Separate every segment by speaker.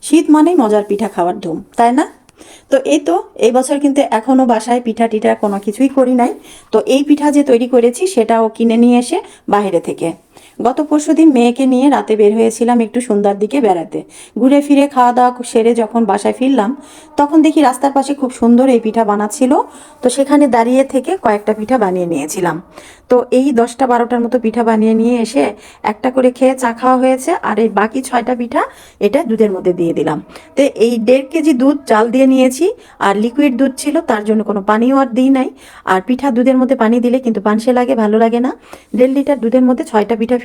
Speaker 1: শীত মানেই মজার পিঠা খাওয়ার ধুম, তাই না? তো এই বছর কিন্তু এখনও বাসায় পিঠা টিঠা কোনো কিছুই করি নাই। তো এই পিঠা যে তৈরি করেছি সেটাও কিনে নিয়ে এসে বাইরে থেকে। গত পরশুদিন মেয়েকে নিয়ে রাতে বের হয়েছিলাম একটু সন্ধ্যার দিকে বেড়াতে। ঘুরে ফিরে খাওয়া দাওয়া সেরে যখন বাসায় ফিরলাম, তখন দেখি রাস্তার পাশে খুব সুন্দর এই পিঠা বানাচ্ছিল। তো সেখানে দাঁড়িয়ে থেকে কয়েকটা পিঠা বানিয়ে নিয়েছিলাম। তো এই 10টা 12টার মতো পিঠা বানিয়ে নিয়ে এসে একটা করে খেয়ে চা খাওয়া হয়েছে, আর এই বাকি 6টা পিঠা এটা দুধের মধ্যে দিয়ে দিলাম। তো এই 1.5 কেজি দুধ জাল দিয়ে নিয়েছি, আর লিকুইড দুধ ছিল, তার জন্য কোনো পানিও আর দিই নাই। আর পিঠা দুধের মধ্যে পানি দিলে কিন্তু পানসে লাগে, ভালো লাগে না। 1.5 লিটার দুধের মধ্যে 6টা পিঠা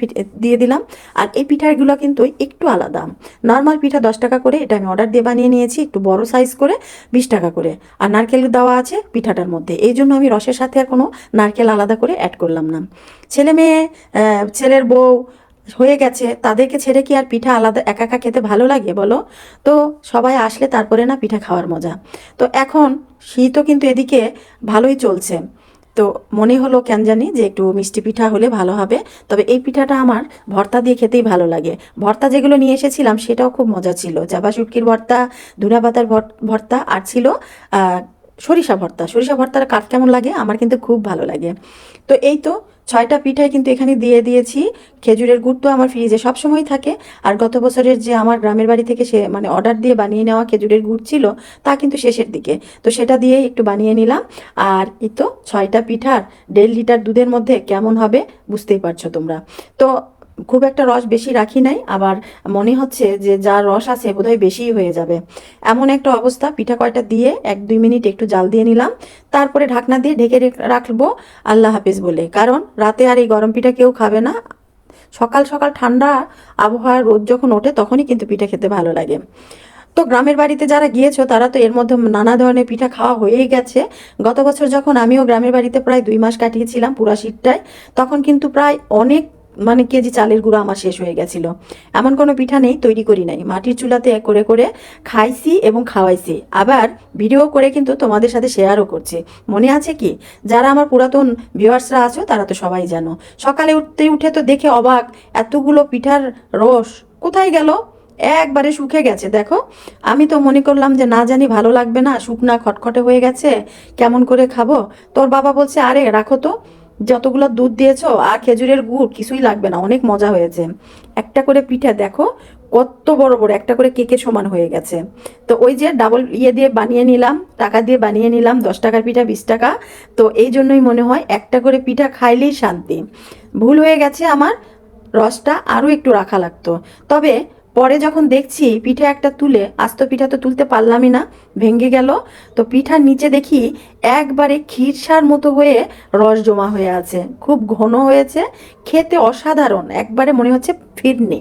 Speaker 1: দিয়ে দিলাম। আর এই পিঠাগুলো কিন্তু একটু আলাদা। নর্মাল পিঠা 10 টাকা করে, এটা আমি অর্ডার দিয়ে বানিয়ে নিয়েছি একটু বড় সাইজ করে 20 টাকা করে। আর নারকেল দেওয়া আছে পিঠাটার মধ্যে, এই জন্য আমি রসের সাথে আর কোনো নারকেল আলাদা করে অ্যাড করলাম না। ছেলে মেয়ে, ছেলের বউ হয়ে গেছে, তাদেরকে ছেড়ে কি আর পিঠা আলাদা একা একা খেতে ভালো লাগে বলো? তো সবাই আসলে তারপরে না পিঠা খাওয়ার মজা। তো এখন শীতও কিন্তু এদিকে ভালোই চলছে। তো মনে হলো কেন জানি যে একটু মিষ্টি পিঠা হলে ভালো হবে। তবে এই পিঠাটা আমার ভর্তা দিয়ে খেতেই ভালো লাগে। ভর্তা যেগুলো নিয়ে এসেছিলাম সেটাও খুব মজা ছিল। জাবা শুটকির ভর্তা, ধুনা পাতার ভর্তা, আর ছিল আহ, সরিষা ভর্তা। সরিষা ভর্তার কাঠ কেমন লাগে? আমার কিন্তু খুব ভালো লাগে। তো 6টা পিঠাই কিন্তু এখানে দিয়ে দিয়েছি। খেজুরের গুড় তো আমার ফ্রিজে সব সময় থাকে। আর গত বছরের যে আমার গ্রামের বাড়ি থেকে সে মানে অর্ডার দিয়ে বানিয়ে নেওয়া খেজুরের গুড় ছিল, তা কিন্তু শেষের দিকে। তো সেটা দিয়ে একটু বানিয়ে নিলাম। আর 6টা পিঠার 1.5 লিটার দুধের মধ্যে কেমন হবে বুঝতেই পারছো তোমরা। তো খুব একটা রস বেশি রাখি নাই, আবার মনে হচ্ছে যে যা রস আছে বোধহয় বেশিই হয়ে যাবে, এমন একটা অবস্থা। পিঠা কয়টা দিয়ে 1-2 মিনিট একটু জাল দিয়ে নিলাম, তারপরে ঢাকনা দিয়ে ঢেকে রাখবো আল্লাহ হাফিজ বলে। কারণ রাতে আর এই গরম পিঠা কেউ খাবে না। সকাল সকাল ঠান্ডা আবহাওয়ার রোদ যখন ওঠে তখনই কিন্তু পিঠা খেতে ভালো লাগে। তো গ্রামের বাড়িতে যারা গিয়েছো তারা তো এর মধ্যে নানা ধরনের পিঠা খাওয়া হয়েই গেছে। গত বছর যখন আমিও গ্রামের বাড়িতে প্রায় 2 মাস কাটিয়েছিলাম পুরা শীতটায়, তখন কিন্তু প্রায় অনেক মানে কেজি চালের গুঁড়ো আমার শেষ হয়ে গেছিল। এমন কোনো পিঠা নেই তৈরি করি নাই, মাটির চুলাতে করে করে খাইছি এবং খাওয়াইছি। আবার ভিডিও করে কিন্তু তোমাদের সাথে শেয়ারও করছি। মনে আছে কি? যারা আমার পুরাতন ভিউয়ার্সরা আছো তারা তো সবাই জানো। সকালে উঠে তো দেখে অবাক, এতগুলো পিঠার রস কোথায় গেল? একবারে শুকে গেছে দেখো। আমি তো মনে করলাম যে না জানি ভালো লাগবে না, শুকনা খটখটে হয়ে গেছে, কেমন করে খাবো। তোর বাবা বলছে আরে রাখো তো, যতগুলো দুধ দিয়েছো আর খেজুরের গুড় কিছুই লাগবে না, অনেক মজা হয়েছে। একটা করে পিঠা দেখো কত বড় বড়, একটা করে কেকের সমান হয়ে গেছে। তো ওই যে ডাবল দিয়ে বানিয়ে নিলাম, টাকা দিয়ে বানিয়ে নিলাম, 10 টাকার পিঠা 20 টাকা। তো এই জন্যই মনে হয় একটা করে পিঠা খাইলেই শান্তি। ভুল হয়ে গেছে আমার, রসটা আরও একটু রাখা লাগতো। তবে পরে যখন দেখছি পিঠা একটা তুলে, আস্ত পিঠা তো তুলতে পারলামই না, ভেঙে গেল। তো পিঠার নিচে দেখি একবারে ক্ষীরসার মতো হয়ে রস জমা হয়ে আছে, খুব ঘন হয়েছে, খেতে অসাধারণ, একবারে মনে হচ্ছে ফিরনি,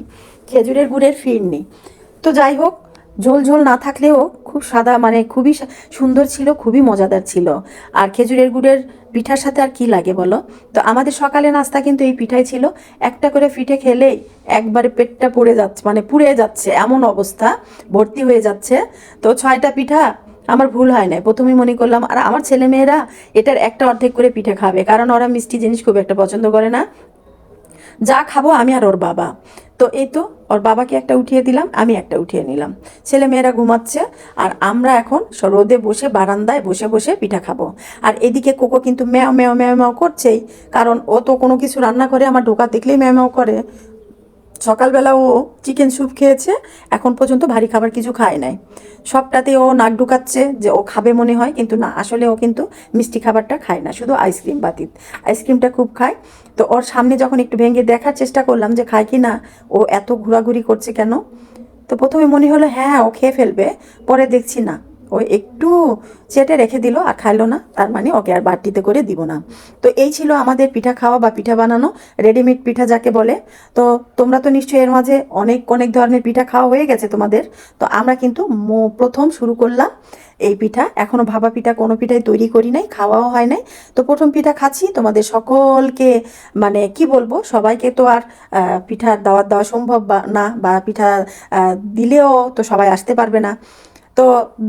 Speaker 1: খেজুরের গুড়ের ফিরনি। তো যাই হোক, ঝোল ঝোল না থাকলেও খুব সাদা মানে খুবই সুন্দর ছিল, খুবই মজাদার ছিল। আর খেজুরের গুড়ের পিঠার সাথে আর কি লাগে বলো? তো আমাদের সকালে নাস্তা কিন্তু এই পিঠাই ছিল। একটা করে পিঠে খেলেই একবারে পেটটা পুড়ে যাচ্ছে, মানে পুড়ে যাচ্ছে এমন অবস্থা, ভর্তি হয়ে যাচ্ছে। তো 6টা পিঠা আমার ভুল হয় না, প্রথমেই মনে করলাম। আর আমার ছেলে মেয়েরা এটার একটা অর্ধেক করে পিঠে খাবে, কারণ ওরা মিষ্টি জিনিস খুব একটা পছন্দ করে না। যা খাবো আমি আর ওর বাবা। তো ওর বাবাকে একটা উঠিয়ে দিলাম, আমি একটা উঠিয়ে নিলাম। ছেলে মেয়েরা ঘুমাচ্ছে, আর আমরা এখন রোদে বসে বারান্দায় বসে বসে পিঠা খাবো। আর এদিকে কোকো কিন্তু ম্যাও ম্যাও ম্যাও ম্যাও করছেই, কারণ ও তো কোনো কিছু রান্না করে আমার ঢোকা দেখলেই ম্যাও ম্যাও করে। সকালবেলা ও চিকেন স্যুপ খেয়েছে, এখন পর্যন্ত ভারী খাবার কিছু খায় নাই। সবটাতে ও নাক ঢুকাচ্ছে যে ও খাবে মনে হয়, কিন্তু না, আসলে ও কিন্তু মিষ্টি খাবারটা খায় না, শুধু আইসক্রিম বাতিত। আইসক্রিমটা খুব খায়। তো ওর সামনে যখন একটু ভেঙে দেখার চেষ্টা করলাম যে খায় কি না, ও এত ঘোরাঘুরি করছে কেন। তো প্রথমে মনে হলো হ্যাঁ ও খেয়ে ফেলবে, পরে দেখছি না, ও একটু চেটে রেখে দিল আর খাইলো না, তার মানে ওকে আর বাটিতে করে দিব না। তো এই ছিল আমাদের পিঠা খাওয়া বা পিঠা বানানো, রেডিমেড পিঠা যাকে বলে। তো তোমরা তো নিশ্চয়ই এর মাঝে অনেক অনেক ধরনের পিঠা খাওয়া হয়ে গেছে তোমাদের। তো আমরা কিন্তু প্রথম শুরু করলাম এই পিঠা, এখনো ভাপা পিঠা কোনো পিঠাই তৈরি করি নাই, খাওয়াও হয় নাই। তো প্রথম পিঠা খাচ্ছি, তোমাদের সকলকে মানে কি বলবো, সবাইকে তো আর পিঠার দাওয়াত দেওয়া সম্ভব না, বা পিঠা দিলেও তো সবাই আসতে পারবে না। তো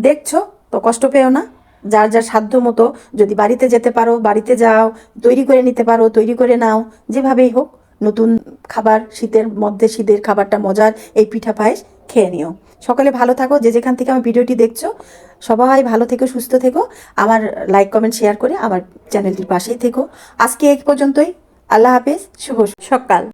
Speaker 1: দেখছো, তো কষ্ট পেও না, যার যার সাধ্য মতো যদি বাড়িতে যেতে পারো বাড়িতে যাও, তৈরি করে নিতে পারো তৈরি করে নাও, যেভাবেই হোক নতুন খাবার, শীতের মধ্যে শীতের খাবারটা মজার, এই পিঠা পায়েস খেয়ে নিও। সকলে ভালো থাকো, যে যেখান থেকে আমার ভিডিওটি দেখছো সবাই ভালো থেকো, সুস্থ থেকো। আমার লাইক কমেন্ট শেয়ার করে আমার চ্যানেলটির পাশেই থেকো। আজকে এই পর্যন্তই। আল্লাহ হাফেজ, শুভ সকাল।